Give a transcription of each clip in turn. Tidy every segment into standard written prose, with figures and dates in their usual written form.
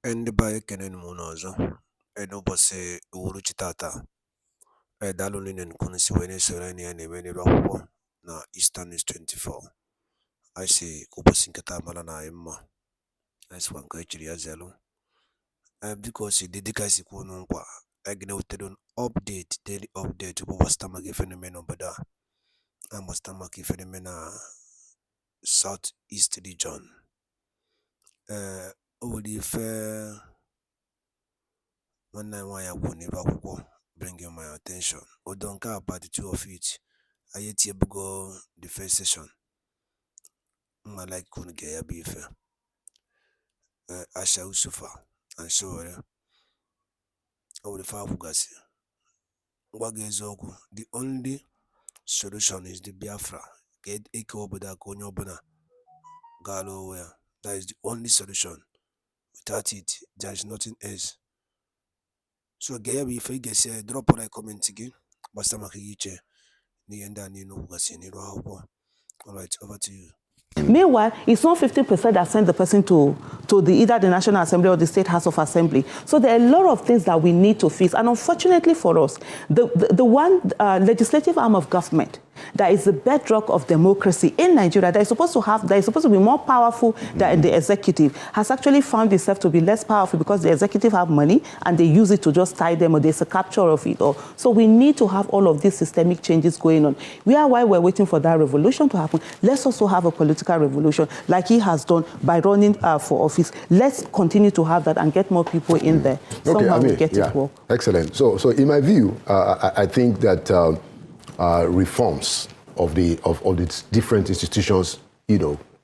Ndị be anyị ekene m unu ọzọ n'ụbọchị uhuruchi tata. Daalụ niile unu si wee na-esoro anyị ya na-eme n'iru akwụkwọ na Eastern News 24. Anyị si ka ụbọchị nketa mara na anyị mma, anyị sikwa nke echiri ya zelu. Dịka o si dị, dịka anyị si kwuo nkwa, anyị ga-ewetara update, daily update bụ gbasata maka ife na-eme n'obodo a, gbasata maka ife na-eme na South East region. O nwere ife nwanne anyị nwaanyị kwuo n'iru akwụkwọ bring my attention. Although nke a part 2 of it, anyị etiebugo the first session. Mma like unu ga ya bụ ife. Aisha Yusuf and Sowore. O nwere ife akwụgasị. Ngwa gị eziokwu, the only solution is the Biafra. Ka eke obodo aka onye ọbụla gaala onwe ya. That is the only solution. Without it, there is nothing else. So get if you get say drop a comment again. Basta makiche ni enda ni no gasi ni ro. All right, over to you. Meanwhile, it's not 50% that send the person to either the National Assembly or the State House of Assembly. So there are a lot of things that we need to fix. And unfortunately for us, the one legislative arm of government that is the bedrock of democracy in Nigeria, that is supposed to be more powerful than the executive, has actually found itself to be less powerful because the executive have money and they use it to just tie them, or there's a capture of it all. So we need to have all of these systemic changes going on. While we're waiting for that revolution to happen, let's also have a political revolution like he has done by running for office. Let's continue to have that and get more people in there. Somehow we get it work. Excellent. So in my view, I think that reforms of the different institutions,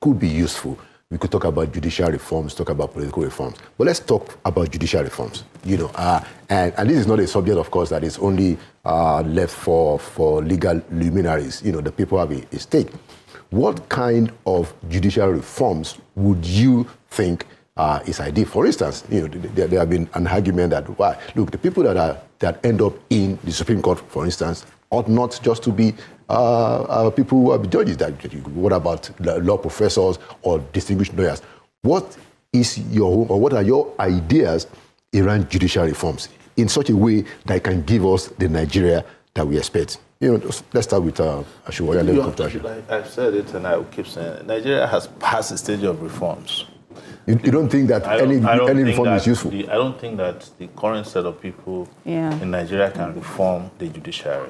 could be useful. We could talk about judicial reforms, talk about political reforms, but let's talk about judicial reforms. And this is not a subject, of course, that is only left for legal luminaries. The people have a stake. What kind of judicial reforms would you think is ideal? For instance, there have been an argument that look, the people that end up in the Supreme Court, for instance, ought not just to be people who are judges. What about law professors or distinguished lawyers? What are your ideas around judicial reforms in such a way that can give us the Nigeria that we expect? Let's start with Sowore. I've said it and I will keep saying it. Nigeria has passed the stage of reforms. You don't think that any reform is useful? I don't think that the current set of people in Nigeria can reform the judiciary.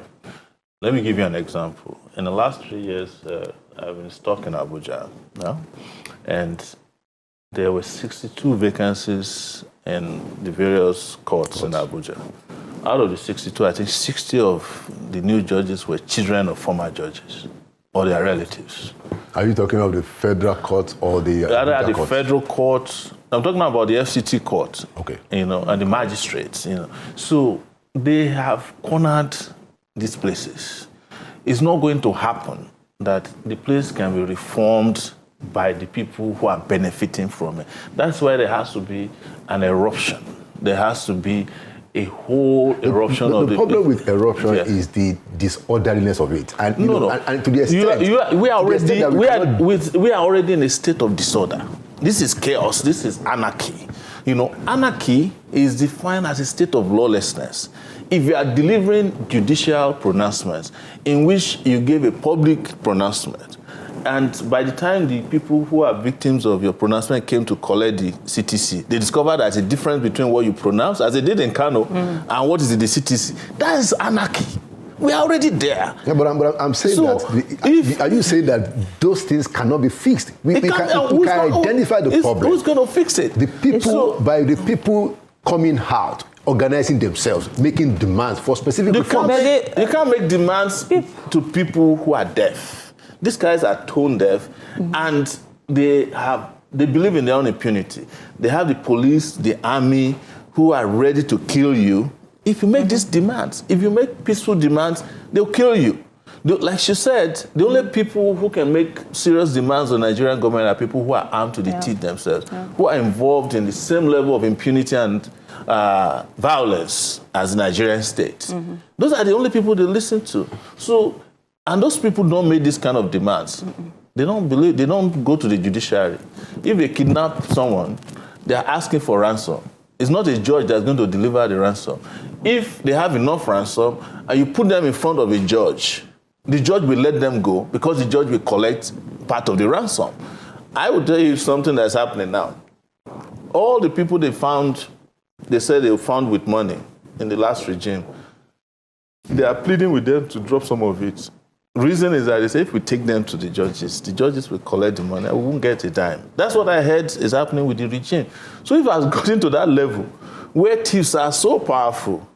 Let me give you an example. In the last 3 years, I've been stuck in Abuja now, and there were 62 vacancies in the various courts in Abuja. Out of the 62, I think 60 of the new judges were children of former judges or their relatives. Are you talking about the federal court or the the federal court? I'm talking about the FCT court. Okay. And the magistrates. So they have cornered these places. It's not going to happen that the place can be reformed by the people who are benefiting from it. That's why there has to be an eruption. There has to be a whole eruption of the problem with eruption is the disorderliness of it. And and to the extent we are already in a state of disorder. This is chaos. This is anarchy. Anarchy is defined as a state of lawlessness. If you are delivering judicial pronouncements in which you give a public pronouncement, and by the time the people who are victims of your pronouncement came to collect the CTC, they discovered there's a difference between what you pronounce, as they did in Kano, and what is in the CTC. That is anarchy. We are already there. Yeah, but I'm saying are you saying that those things cannot be fixed? We can identify the problem. Who's going to fix it? The people, by the people coming out, organizing themselves, making demands for specific reforms. You can't make demands to people who are deaf. These guys are tone deaf, and they believe in their own impunity. They have the police, the army, who are ready to kill you if you make these demands. If you make peaceful demands, they'll kill you. Like she said, the only people who can make serious demands on the Nigerian government are people who are armed to the teeth themselves, who are involved in the same level of impunity and violence as the Nigerian state. Those are the only people they listen to. And those people don't make this kind of demands. They don't go to the judiciary. If they kidnap someone, they are asking for ransom. It's not a judge that's going to deliver the ransom. If they have enough ransom and you put them in front of a judge, the judge will let them go because the judge will collect part of the ransom. I will tell you something that's happening now. All the people they said they found with money in the last regime, they are pleading with them to drop some of it. Reason is that they say if we take them to the judges will collect the money. We won't get a dime. That's what I heard is happening with the regime. So if I was gotten to that level where thieves are so powerful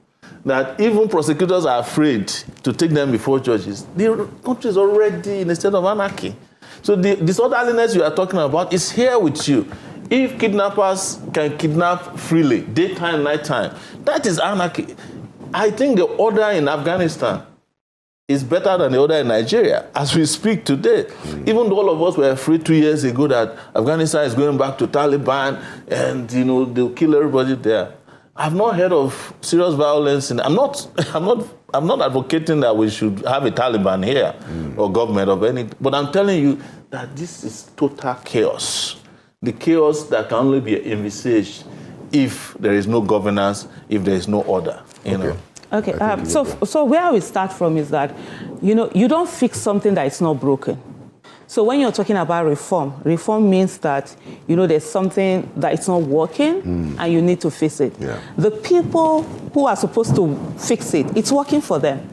that even prosecutors are afraid to take them before judges, the country is already in a state of anarchy. So the disorderliness you are talking about is here with you. If kidnappers can kidnap freely, daytime, nighttime, that is anarchy. I think the order in Afghanistan is better than the order in Nigeria as we speak today. Even though all of us were afraid 2 years ago that Afghanistan is going back to Taliban and they'll kill everybody there. I've not heard of serious violence. I'm not advocating that we should have a Taliban here or government of any. But I'm telling you that this is total chaos. The chaos that can only be envisaged if there is no governance, if there is no order. You know. Okay. So where we start from is that, you don't fix something that is not broken. So when you're talking about reform means that, there's something that is not working and you need to fix it. Yeah. The people who are supposed to fix it, it's working for them.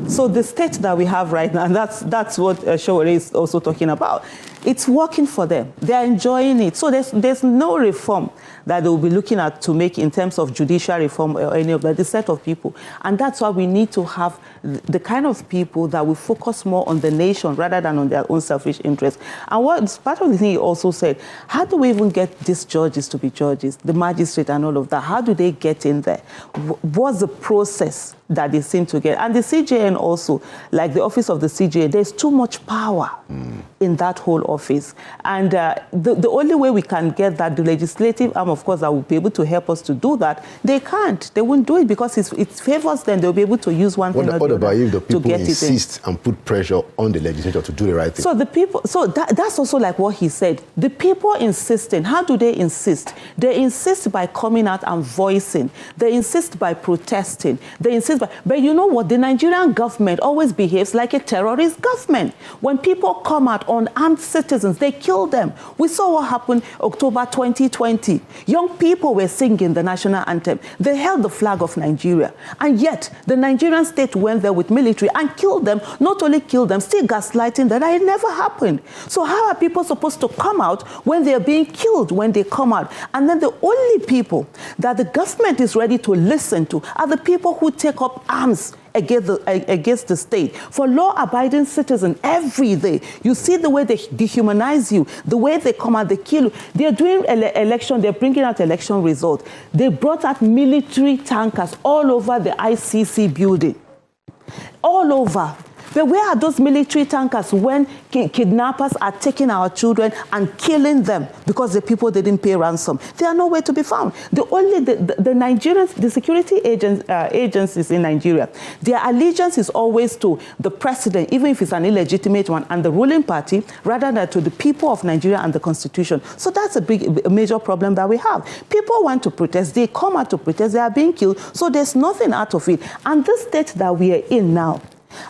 So the state that we have right now, and that's what Sowore is also talking about, it's working for them. They're enjoying it. So there's no reform that they will be looking at to make in terms of judicial reform or any of that, the set of people. And that's why we need to have the kind of people that will focus more on the nation rather than on their own selfish interests. And what part of the thing he also said, how do we even get these judges to be judges, the magistrate and all of that? How do they get in there? What's the process that they seem to get? And the CJN also, like the office of the CJN, there's too much power in that whole office. And the only way we can get that, the legislative arm, of course, that will be able to help us to do that, they can't. They won't do it because it favors them. They'll be able to use one thing or the other. What about if the people insist and put pressure on the legislature to do the right thing? So the people, that's also like what he said. The people insisting, how do they insist? They insist by coming out and voicing. They insist by protesting. They insist by, but you know what? The Nigerian government always behaves like a terrorist government. When people come out on armed citizens, they kill them. We saw what happened October 2020. Young people were singing the national anthem. They held the flag of Nigeria. And yet, the Nigerian state went there with military and killed them. Not only killed them, still gaslighting that it never happened. So how are people supposed to come out when they're being killed when they come out? And then the only people that the government is ready to listen to are the people who take up arms against the state. For law-abiding citizens, every day, you see the way they dehumanize you, the way they come out, they kill you. They're doing election, they're bringing out election results. They brought out military tankers all over the ICC building. All over. But where are those military tankers when kidnappers are taking our children and killing them because the people didn't pay ransom? They are nowhere to be found. The Nigerians, the security agencies in Nigeria, their allegiance is always to the president, even if it's an illegitimate one, and the ruling party, rather than to the people of Nigeria and the constitution. So that's a major problem that we have. People want to protest. They come out to protest. They are being killed. So there's nothing out of it. And this state that we are in now,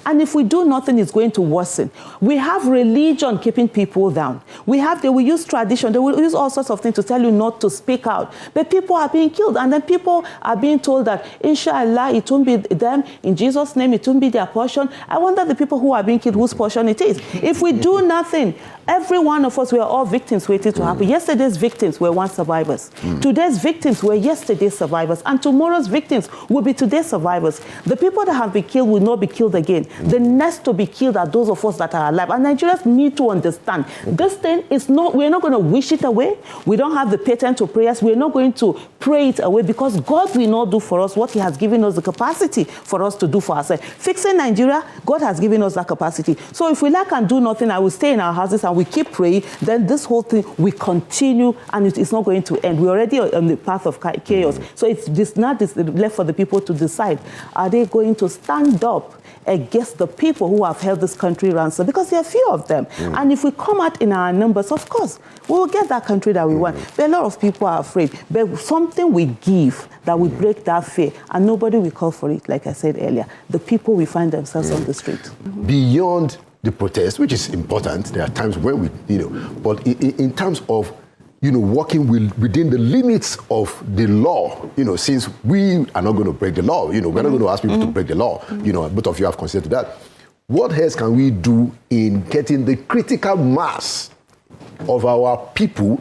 and if we do nothing, it's going to worsen. We have religion keeping people down. They will use tradition. They will use all sorts of things to tell you not to speak out. But people are being killed. And then people are being told that, inshallah, it won't be them. In Jesus' name, it won't be their portion. I wonder the people who are being killed, whose portion it is. If we do nothing, every one of us, we are all victims waiting to happen. Yesterday's victims were once survivors. Today's victims were yesterday's survivors. And tomorrow's victims will be today's survivors. The people that have been killed will not be killed again. The next to be killed are those of us that are alive. And Nigerians need to understand this thing is not, we're not going to wish it away. We don't have the patent to prayers. We're not going to pray it away because God will not do for us what he has given us the capacity for us to do for ourselves. Fixing Nigeria, God has given us that capacity. So if we lack and do nothing, I will stay in our houses and we keep praying, then this whole thing will continue and it's not going to end. We're already on the path of chaos. So it's not left for the people to decide. Are they going to stand up against the people who have held this country ransom, because there are few of them. And if we come out in our numbers, of course, we will get that country that we want. But a lot of people are afraid. But something we give that will break that fear, and nobody will call for it, like I said earlier. The people will find themselves on the street. Beyond the protest, which is important, there are times when we, but in terms of, working within the limits of the law, since we are not going to break the law, we're not going to ask people to break the law, both of you have considered that. What else can we do in getting the critical mass of our people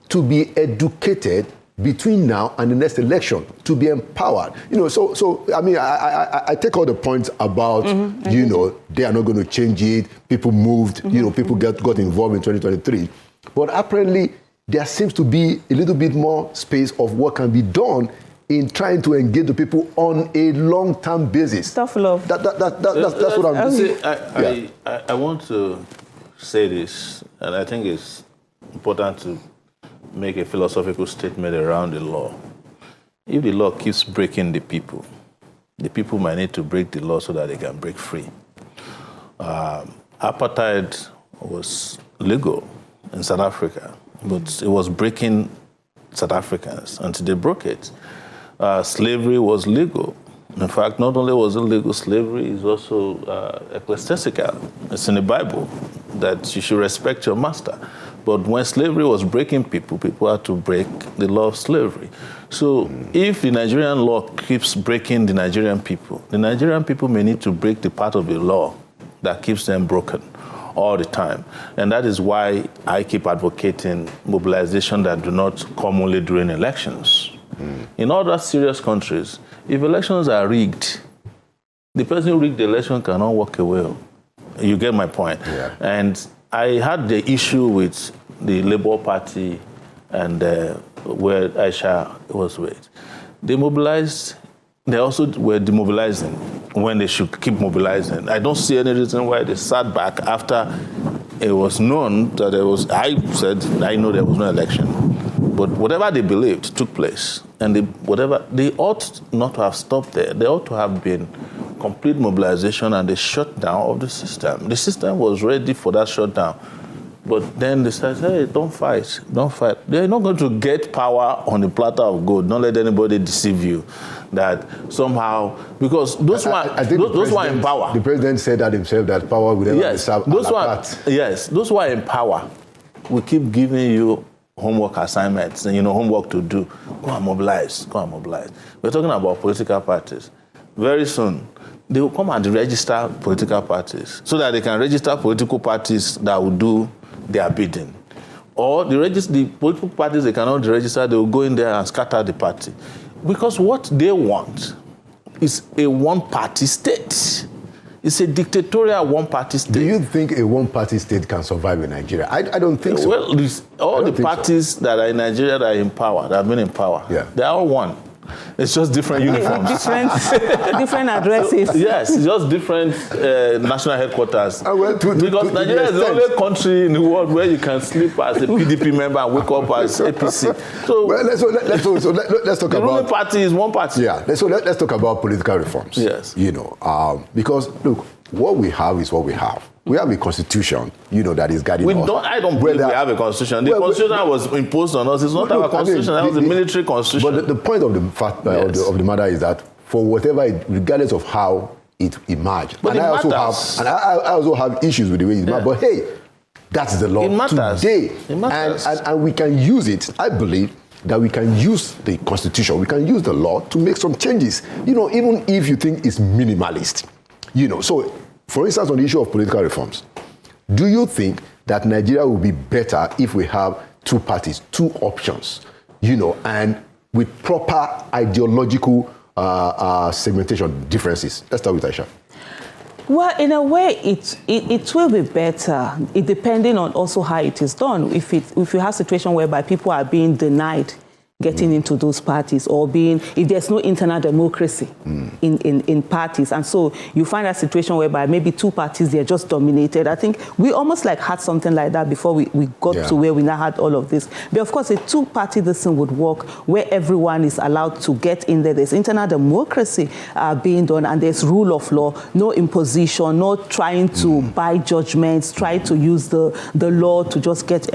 to be educated between now and the next election, to be empowered? So I mean, I take all the points about, they are not going to change it, people moved, people got involved in 2023. But apparently, there seems to be a little bit more space of what can be done in trying to engage the people on a long-term basis. Tough love. That's what I'm saying. I want to say this, and I think it's important to make a philosophical statement around the law. If the law keeps breaking the people might need to break the law so that they can break free. Apartheid was legal in South Africa, but it was breaking South Africans until they broke it. Slavery was legal. In fact, not only was it legal, slavery is also ecclesiastical. It's in the Bible that you should respect your master. But when slavery was breaking people had to break the law of slavery. So if the Nigerian law keeps breaking the Nigerian people may need to break the part of the law that keeps them broken all the time. And that is why I keep advocating mobilization that do not come only during elections. In other serious countries, if elections are rigged, the person who rigged the election cannot walk away. You get my point. Yeah. And I had the issue with the Labour Party and where Aisha was with. They mobilized. They also were demobilizing when they should keep mobilizing. I don't see any reason why they sat back after it was known that there was, I said, I know there was no election. But whatever they believed took place. And they ought not to have stopped there. They ought to have been complete mobilization and the shutdown of the system. The system was ready for that shutdown. But then they said, hey, don't fight. They're not going to get power on a platter of gold. Don't let anybody deceive you that somehow, because those who are in power. The president said that himself, that power will never be served à la carte. Yes, those who are in power will keep giving you homework assignments and, homework to do. Go and mobilize. We're talking about political parties. Very soon, they will come and register political parties so that they can register political parties that will do their bidding. Or the political parties they cannot register, they will go in there and scatter the party. Because what they want is a one-party state. It's a dictatorial one-party state. Do you think a one-party state can survive in Nigeria? I don't think so. Well, all the parties that are in Nigeria that are in power, that have been in power, they're all one. It's just different uniforms. different addresses. Yes, it's just different national headquarters. Because Nigeria is the only country in the world where you can sleep as a PDP member and wake up as APC. So let's talk about... The ruling party is one party. Yeah, let's talk about political reforms. Yes. Because, look, what we have is what we have. We have a constitution, that is guiding us. I don't believe we have a constitution. The constitution was imposed on us. It's not our constitution. That was the military constitution. But the point of the fact of the matter is that for whatever, regardless of how it emerged, but and I also have issues with the way it emerged. But hey, that's the law today, and we can use it. I believe that we can use the constitution, we can use the law to make some changes. Even if you think it's minimalist, So, for instance, on the issue of political reforms, do you think that Nigeria will be better if we have two parties, two options, and with proper ideological segmentation differences? Let's start with Aisha. Well, in a way, it will be better, depending on also how it is done. If you have a situation whereby people are being denied getting into those parties, or being, if there's no internal democracy in parties. And so you find a situation whereby maybe two parties, they're just dominated. I think we almost like had something like that before we got to where we now had all of this. But of course, a two-party this thing would work where everyone is allowed to get in there. There's internal democracy being done, and there's rule of law, no imposition, no trying to buy judgments, try to use the law to just get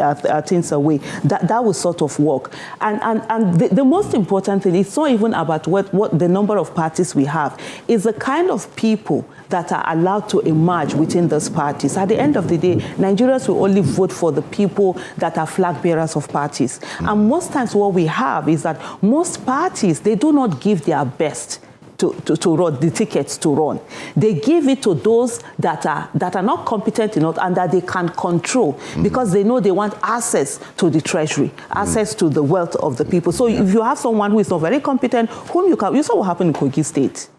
things away. That will sort of work. And the most important thing, it's not even about what the number of parties we have, is the kind of people that are allowed to emerge within those parties. At the end of the day, Nigerians will only vote for the people that are flag bearers of parties. And most times what we have is that most parties, they do not give their best to run the tickets to run. They give it to those that are not competent enough and that they can control, because they know they want access to the treasury, access to the wealth of the people. So if you have someone who is not very competent, whom you saw what happened in Kogi State.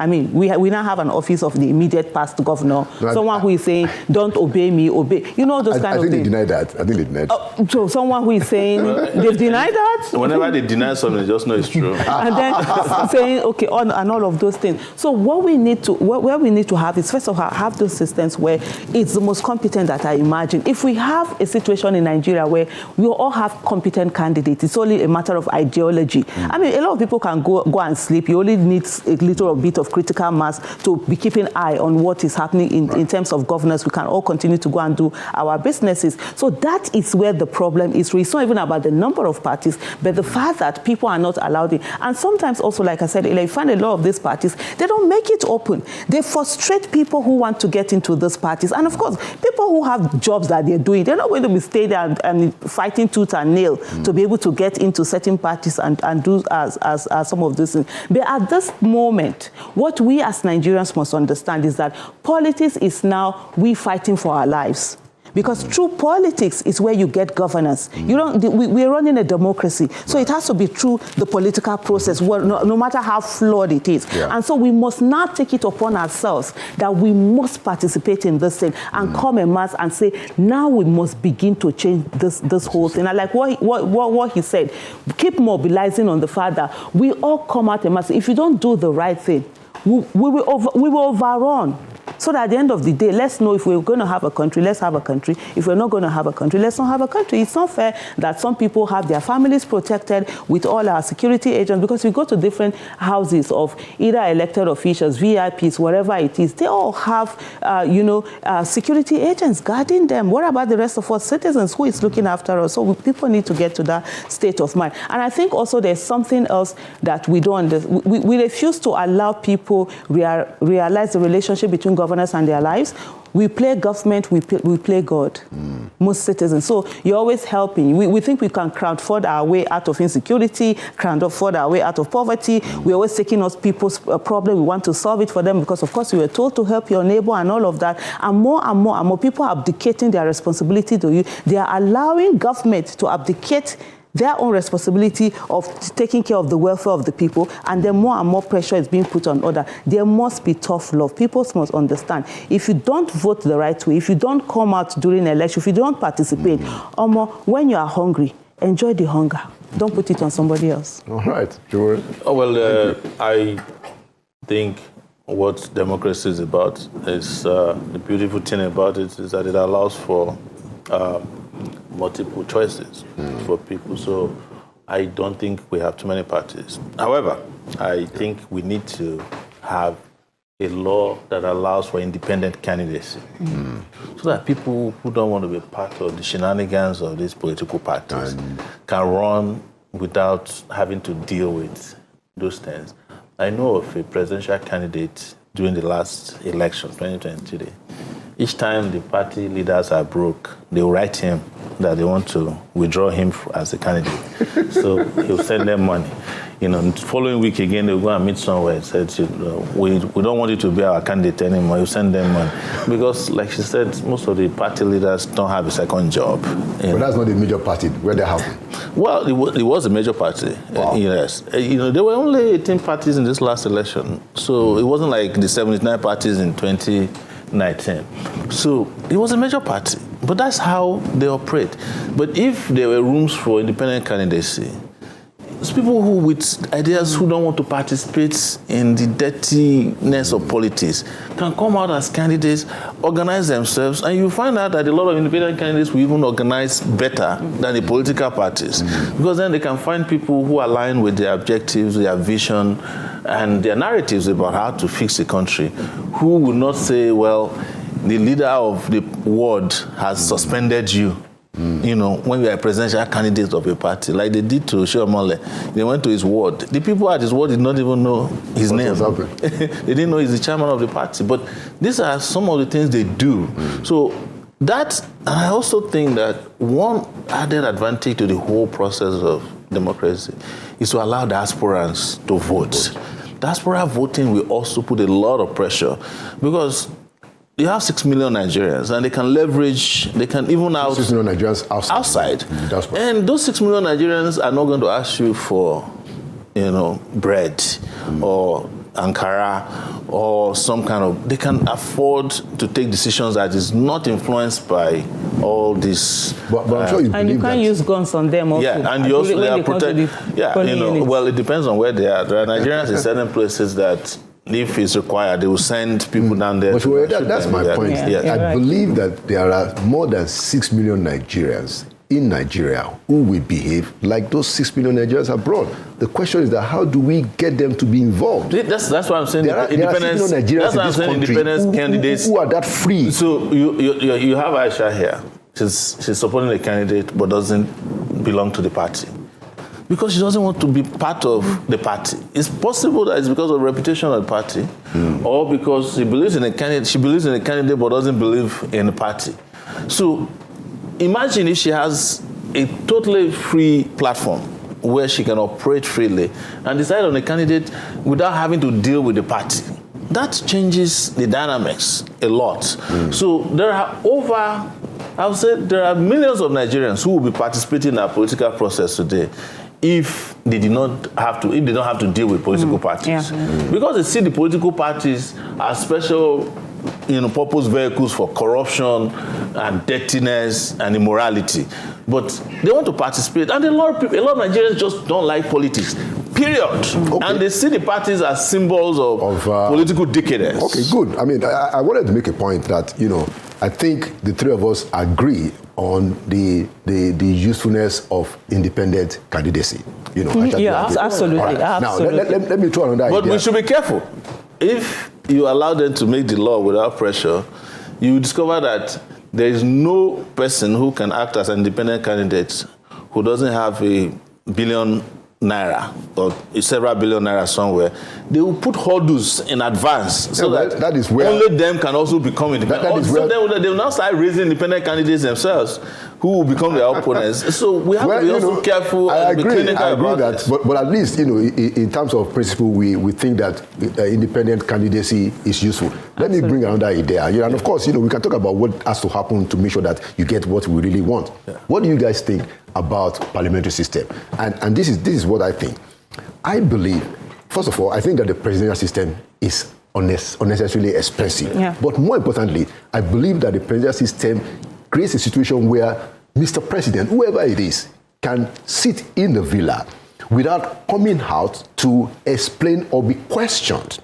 I mean, we now have an office of the immediate past governor, someone who is saying, don't obey me, obey. You know, those kind of things. I think they denied that. I think they denied that. So someone who is saying, they've denied that? Whenever they deny something, just know it's true. And then saying, okay, and all of those things. So what we need to have is, first of all, have those systems where it's the most competent that I imagine. If we have a situation in Nigeria where we all have competent candidates, it's only a matter of ideology. I mean, a lot of people can go and sleep. You only need a little bit of critical mass to be keeping eye on what is happening in terms of governance. We can all continue to go and do our businesses. So that is where the problem is. It's not even about the number of parties, but the fact that people are not allowed in. And sometimes also, like I said, you find a lot of these parties, they don't make it open. They frustrate people who want to get into those parties. And of course, people who have jobs that they're doing, they're not going to be staying there and fighting tooth and nail to be able to get into certain parties and do as some of those things. But at this moment, what we as Nigerians must understand is that politics is now we fighting for our lives. Because through politics is where you get governance. We're running a democracy. So it has to be through the political process, no matter how flawed it is. Yeah. And so we must not take it upon ourselves that we must participate in this thing and come en masse and say, now we must begin to change this whole thing. And like what he said, keep mobilizing on the fact that we all come out en masse. If you don't do the right thing, we will overrun. So that at the end of the day, let's know if we're going to have a country, let's have a country. If we're not going to have a country, let's not have a country. It's not fair that some people have their families protected with all our security agents, because we go to different houses of either elected officials, VIPs, whatever it is. They all have, security agents guarding them. What about the rest of us citizens? Who is looking after us? So people need to get to that state of mind. And I think also there's something else that we don't understand. We refuse to allow people realize the relationship between governance and their lives. We play government, we play God, most citizens. So you're always helping. We think we can crowdfund our way out of insecurity, crowdfund our way out of poverty. We're always taking us people's problem. We want to solve it for them because, of course, we were told to help your neighbor and all of that. And more people are abdicating their responsibility to you. They are allowing government to abdicate their own responsibility of taking care of the welfare of the people, and then more and more pressure is being put on others. There must be tough love. People must understand. If you don't vote the right way, if you don't come out during election, if you don't participate, when you are hungry, enjoy the hunger. Don't put it on somebody else. All right. Sure. I think what democracy is about is the beautiful thing about it is that it allows for multiple choices for people. So I don't think we have too many parties. However, I think we need to have a law that allows for independent candidacy so that people who don't want to be part of the shenanigans of these political parties can run without having to deal with those things. I know of a presidential candidate during the last election, 2023. Each time the party leaders are broke, they will write him that they want to withdraw him as a candidate. So he'll send them money. The following week again, they'll go and meet somewhere and say, we don't want you to be our candidate anymore. You send them money. Because, like she said, most of the party leaders don't have a second job. But that's not a major party. Where they have? Well, it was a major party. Wow. Yes. There were only 18 parties in this last election. So it wasn't like the 79 parties in 2019. So it was a major party. But that's how they operate. But if there were rooms for independent candidacy, it's people who with ideas who don't want to participate in the dirtiness of politics can come out as candidates, organize themselves, and you find out that a lot of independent candidates will even organize better than the political parties, because then they can find people who align with their objectives, their vision, and their narratives about how to fix the country, who will not say, well, the leader of the ward has suspended you. You know, when you are a presidential candidate of a party, like they did to Sowore, they went to his ward. The people at his ward did not even know his name. They didn't know he's the chairman of the party. But these are some of the things they do. So that, I also think that one added advantage to the whole process of democracy is to allow diasporans to vote. Diaspora voting will also put a lot of pressure, because you have 6 million Nigerians, and they can leverage, they can even out 6 million Nigerians outside. And those 6 million Nigerians are not going to ask you for, you know, bread or Ankara or some kind of, they can afford to take decisions that is not influenced by all this. But I'm sure you believe and you can't use guns on them also. Yeah, and you also, they are protected. Yeah, you know, units. well, it depends on where they are. There are Nigerians in certain places that, if it's required, they will send people down there. But that's my point. Yeah, I believe that there are more than 6 million Nigerians in Nigeria who will behave like those 6 million Nigerians abroad. The question is that how do we get them to be involved? That's why I'm saying there are 6 million Nigerians that's why in I'm this saying country independent candidates who are that free. So you have Aisha here. She's supporting a candidate but doesn't belong to the party, because she doesn't want to be part of the party. It's possible that it's because of reputation of the party, or because she believes in a candidate but doesn't believe in the party. So imagine if she has a totally free platform where she can operate freely and decide on a candidate without having to deal with the party. That changes the dynamics a lot. So there are I would say there are millions of Nigerians who will be participating in our political process today if they don't have to deal with political parties. Because they see the political parties as special, you know, purpose vehicles for corruption and dirtiness and immorality. But they want to participate, and a lot of Nigerians just don't like politics. Period. Okay. And they see the parties as symbols of political decadence. Okay, good. I mean, I wanted to make a point that, you know, I think the three of us agree on the usefulness of independent candidacy. You know, absolutely. Right. Absolutely. Now, let me try another idea. But we should be careful. If you allow them to make the law without pressure, you discover that there is no person who can act as an independent candidate who doesn't have $1 billion or several billion naira somewhere. They will put hurdles in advance so that is where only them can also become independent. They will now start raising independent candidates themselves who will become their opponents. So we have to be also careful and be clinical about that. But at least, you know, in terms of principle, we think that independent candidacy is useful. Let me bring another idea. You know, and of course, you know, we can talk about what has to happen to make sure that you get what we really want. Yeah. What do you guys think about parliamentary system? And this is what I think. I believe, first of all, I think that the presidential system is unnecessarily expensive. Yeah. But more importantly, I believe that the presidential system creates a situation where Mr. President, whoever it is, can sit in the villa without coming out to explain or be questioned.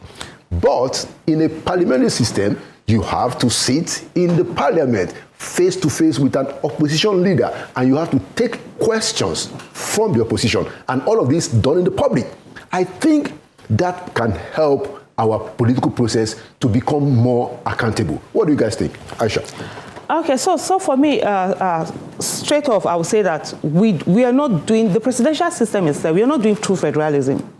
But in a parliamentary system, you have to sit in the parliament face to face with an opposition leader, and you have to take questions from the opposition, and all of this done in the public. I think that can help our political process to become more accountable. What do you guys think? Aisha? Okay, so for me, straight off, I would say that we are not doing, the presidential system itself, we are not doing true federalism.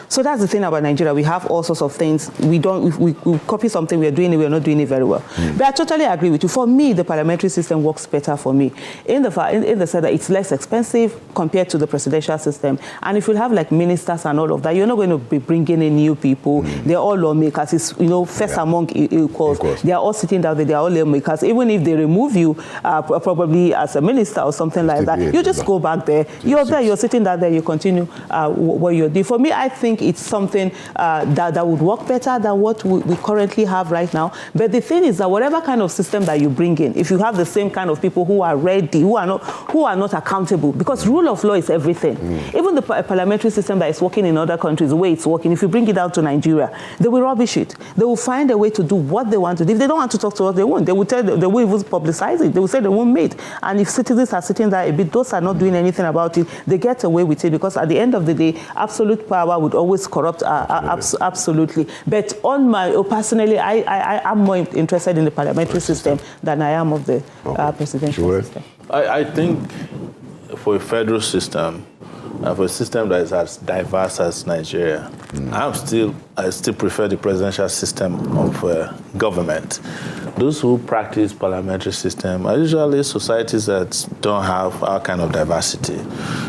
So that's the thing about Nigeria. We have all sorts of things. We copy something, we are doing it, we are not doing it very well. But I totally agree with you. For me, the parliamentary system works better for me. In the sense that it's less expensive compared to the presidential system. And if you have like ministers and all of that, you're not going to be bringing in new people. They're all lawmakers. It's, you know, first among equals. They are all sitting down there. They are all lawmakers. Even if they remove you, probably as a minister or something like that, you just go back there. You're there. You're sitting down there. You continue what you're doing. For me, I think think it's something that would work better than what we currently have right now. But the thing is that whatever kind of system that you bring in, if you have the same kind of people who are ready, who are not accountable, because rule of law is everything. Even the parliamentary system that is working in other countries, the way it's working, if you bring it out to Nigeria, they will rubbish it. They will find a way to do what they want to do. If they don't want to talk to us, they won't. They will even publicize it. They will say they won't meet. And if citizens are sitting there a bit, those are not doing anything about it, they get away with it, because at the end of the day, absolute power would always corrupt absolutely. But personally, I am more interested in the parliamentary system than I am of the presidential system. I think for a federal system, for a system that is as diverse as Nigeria, I still prefer the presidential system of government. Those who practice parliamentary system are usually societies that don't have our kind of diversity.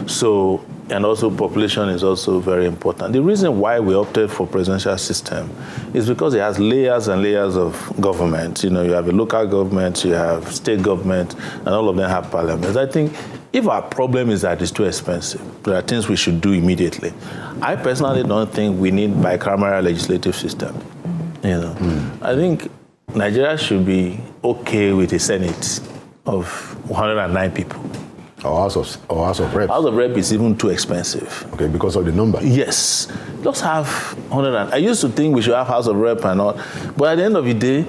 So, and also population is also very important. The reason why we opted for presidential system is because it has layers and layers of government. You know, you have a local government, you have state government, and all of them have parliaments. I think if our problem is that it's too expensive, there are things we should do immediately. I personally don't think we need bicameral legislative system. You know, I think Nigeria should be okay with a Senate of 109 people. Or House of Reps. House of Rep is even too expensive. Okay, because of the number. Yes. Just have 100. I used to think we should have House of Rep and all, but at the end of the day,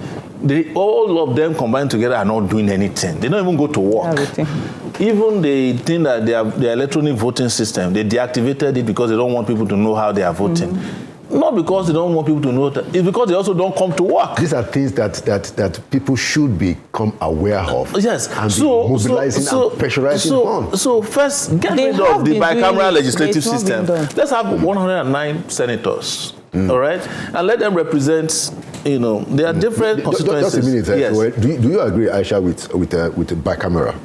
all of them combined together are not doing anything. They don't even go to work. Everything. Even the thing that their electronic voting system, they deactivated it because they don't want people to know how they are voting. Not because they don't want people to know that, it's because they also don't come to work. These are things that people should become aware of. Yes. And be mobilizing and pressurizing on. So first, get rid of the bicameral legislative system. Let's have 109 senators. All right? And let them represent, you know, there are different constituencies. Just a minute. Yes. So, do you agree, Aisha, with bicameral?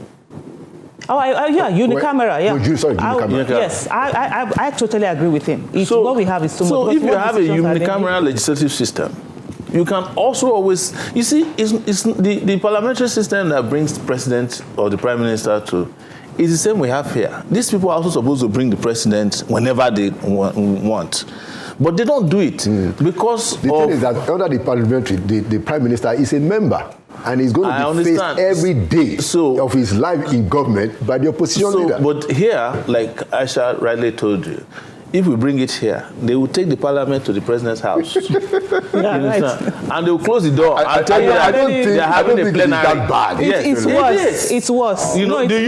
Yeah, unicameral, yeah. Unicameral. Yes, I totally agree with him. What we have is too much. So if you have a unicameral legislative system, you can also always, you see, it's the parliamentary system that brings the president or the prime minister to, is the same we have here. These people are also supposed to bring the president whenever they want. But they don't do it because the thing is that under the parliamentary, the prime minister is a member. And he's going to be faced every day of his life in government by the opposition leader. But here, like Aisha rightly told you, if we bring it here, they will take the parliament to the president's house. Right. And they will close the door. I tell you, I don't think they're having a plenary. That bad. It's worse. It's worse. You know, do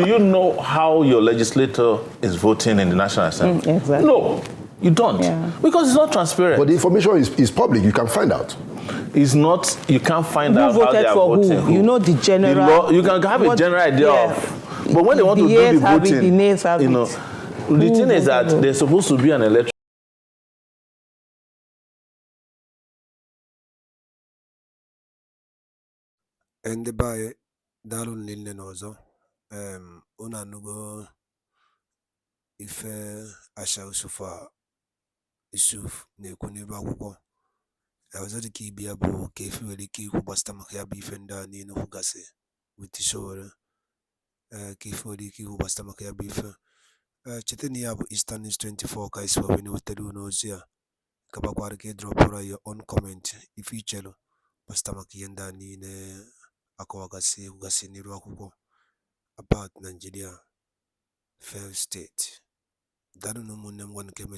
you know how your legislator is voting in the National Assembly? Exactly. No, you don't. Yeah. Because it's not transparent. But the information is public. You can find out. It's not, you can't find out Who how they are voting. Who? You know the general. You can have a general idea of. But when they want to do the voting, you know, the thing is that there's supposed to be an election. And by Darun Lillen also, Unanugo Ife Aisha Yusuf Nekuni Baguko. I was at the key be able to keep the key who was Tamakaya Bifenda Nino Hugase with the Sowore Aisha Yusuf Tamakaya Bifa. Chitania Eastern is 24 Kais for when you do Nozia. Kabakwari drop your own comment if you cello. Pastamaki and Dani Akawagasi Ugasi Niruakuko about Nigeria fair state. That no one came